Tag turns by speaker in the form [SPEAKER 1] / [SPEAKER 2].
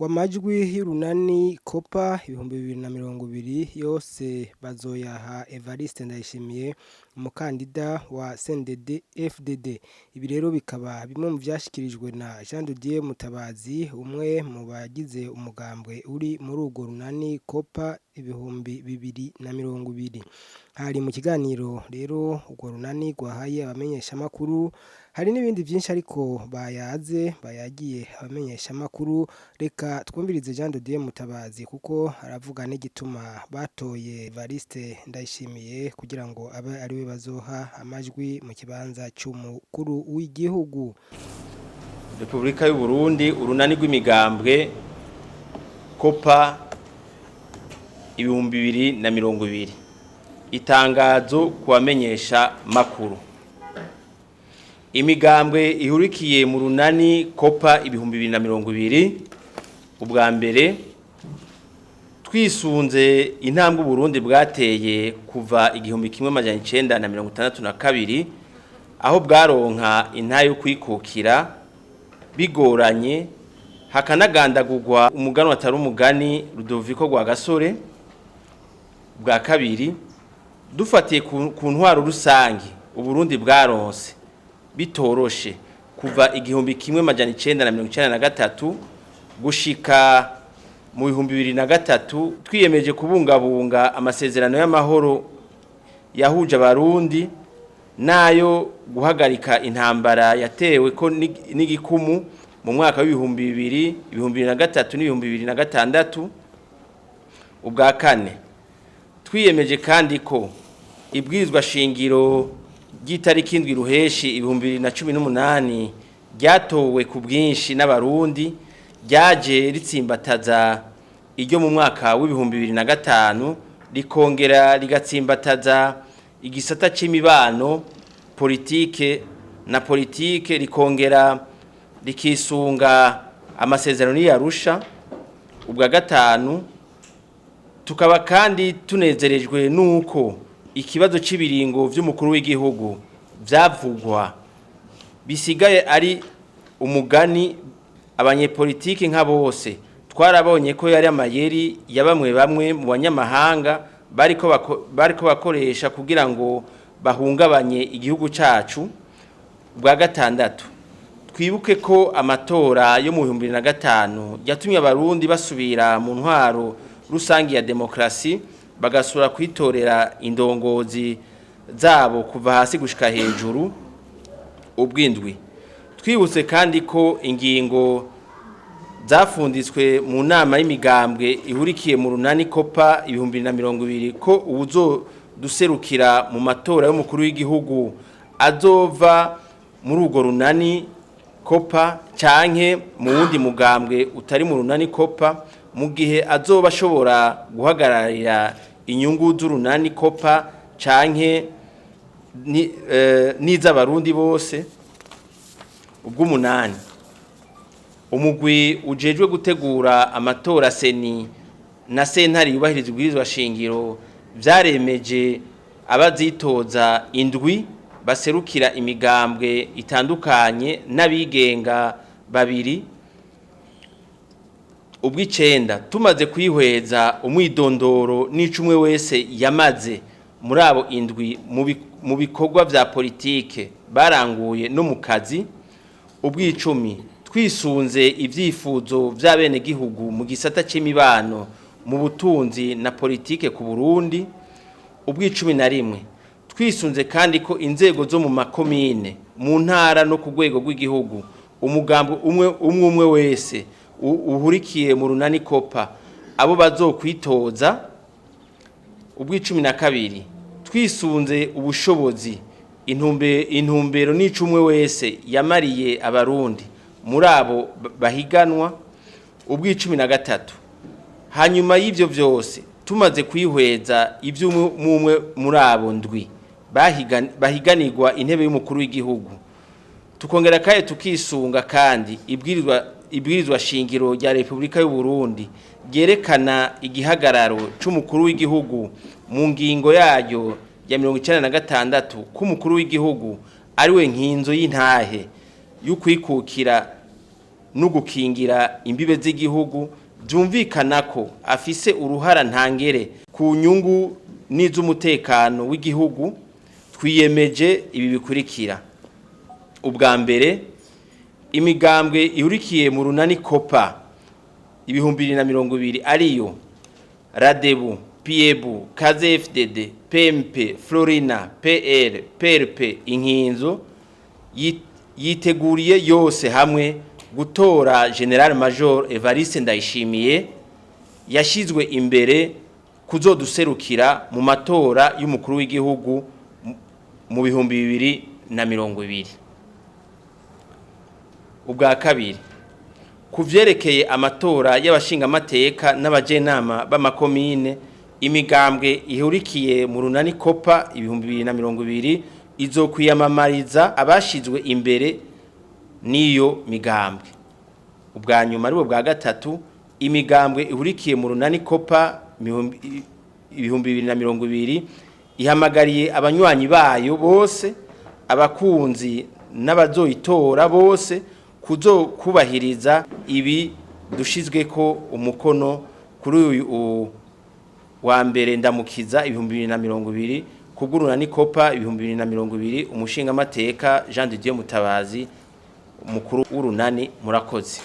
[SPEAKER 1] Amajwi y'urunani COPA 2020 yose bazoyaha Evariste NDAYISHIMIYE umukandida wa CNDD-FDD. Ibi rero bikaba bimwe mu vyashikirijwe na CNDD Mutabazi, umwe mu bagize umugambwe uri muri urwo runani COPA 2020. Hari mu kiganiro rero urwo runani rwahaye abamenyesha makuru, hari n'ibindi byinshi ariko bayagiye abamenyesha makuru. Reka twumvirize CNDD Mutabazi kuko aravuga n'igituma batoye Evariste NDAYISHIMIYE kugira ngo abe ari we bazoha amajwi mu kibanza cy'umukuru w'igihugu.
[SPEAKER 2] Repubulika y'u Burundi, urunani rw'imigambwe COPA 2020. Itangazo kubamenyesha makuru. Imigambwe ihurikiye mu runani COPA 2020. Ubwa mbere twisunze intambwe Burundi bwateye kuva 1962 aho bwaronka intayo yo kwikukira bigoranye, hakanagandagurwa umugani atari umugani Rudoviko rwa Gasore. Bwa kabiri dufatiye ku ntwaro rusangi Uburundi bwaronse bitoroshe kuva 1993 gushika mu 2003, twiyemeje kubungabunga amasezerano y'amahoro yahuje abarundi nayo guhagarika intambara yatewe ko n'igikumu mu mwaka wa 2000, 2003 n'2006. Ubwa kane twiyemeje kandi ko ibwirizwa shingiro ry'itariki 7 Ruheshi 2018 ryatowe ku bwinshi n'abarundi ryaje ritsimbataza iryo mu mwaka wa 2005, rikongera rigatsimbataza igisata c'imibano politike, rikongera rikisunga amasezerano y'Arusha. Ubwa gatanu tukaba kandi tunezerejwe nuko ikibazo cy'ibiringo vy'umukuru w'igihugu vyavugwa bisigaye ari umugani. Abanyepolitiki nka bose twarabonye ko yari amayeri ya bamwe mu banyamahanga bariko bakoresha kugira ngo bahungabanye igihugu cacu. Bwa gatandatu twibuke ko amatora yo mu 2005 yatumye abarundi basubira mu ntwaro rusangi ya demokrasi, bagasura kwitorera indongozi zabo kuva hasi gushika hejuru. Ubwindwi twibutse kandi ko ingingo zafunditswe mu nama y'imigambwe ihurikiye mu runani COPA 2020 ko ubuzo duserukira mu matora y'umukuru w'igihugu azova muri urwo runani COPA canke mu wundi mugambwe utari mu runani COPA, mu gihe azoba ashobora guhagararira inyungu z'urunani COPA canke n'iz'abarundi bose. Ubw'umunani umugwi ujejwe gutegura amatora seni na sentare yubahiriza ubwirizwa shingiro vyaremeje abazitoza indwi baserukira imigambwe itandukanye n'abigenga babiri. Ubw'icenda tumaze kwihweza umwidondoro n'icumwe wese yamaze muri abo indwi mu bikorwa vya politike baranguye no mu kazi. Ubw'icumi twisunze ivyifuzo vy'abene gihugu mu gisata c'imibano, mu butunzi na politike ku Burundi. Ubw'icumi na rimwe twisunze kandi ko inzego zo mu makomine, mu ntara no ku rwego rw'igihugu umugambo umwe wese uhurikiye mu runani COPA abo bazokwitoza. Ubw'icumi na kabiri twisunze ubushobozi, intumbero n'icumwe wese yamariye abarundi muri abo bahiganwa. Ubw'icumi na gatatu hanyuma y'ivyo vyose tumaze kwihweza ivy'umwe muri abo ndwi bahiganirwa intebe y'umukuru w'igihugu, tukongera kaye tukisunga kandi ibwirizwa shingiro rya Repubulika y'u Burundi ryerekana igihagararo c'umukuru w'igihugu mu ngingo yayo ya 96 k'umukuru w'igihugu ari we nkinzo y'intahe y'ukwikukira no gukingira imbibe z'igihugu byumvikana ko afise uruhara ntangere ku nyungu n'iz'umutekano w'igihugu, twiyemeje ibi bikurikira. Ubwa mbere, imigambwe ihurikiye mu runani COPA 2020 ariyo Radebu, Piebu, CNDD-FDD, PMP, Florina, PR, PRP, Inkinzo yiteguriye yose hamwe gutora General Major Evariste NDAYISHIMIYE yashizwe imbere kuzoduserukira mu matora y'umukuru w'igihugu mu 2020. Ubwa kabiri, kuvyerekeye amatora y'abashinga amateka n'abajenama b'amakomine, imigambwe ihurikiye mu runani COPA 2020 izokwiyamamariza abashizwe imbere niyo migambwe. Ubwa nyuma ari bwa gatatu, imigambwe ihurikiye mu runani COPA 2020 ihamagariye abanywanyi bayo bose, abakunzi n'abazoyitora bose kubahiriza ibi dushizweko umukono kuri uyu wa mbere ndamukiza 2020 kugurunani COPA 2020, umushinga amateka Jean de Dieu Mutabazi, umukuru w'urunani. Murakoze.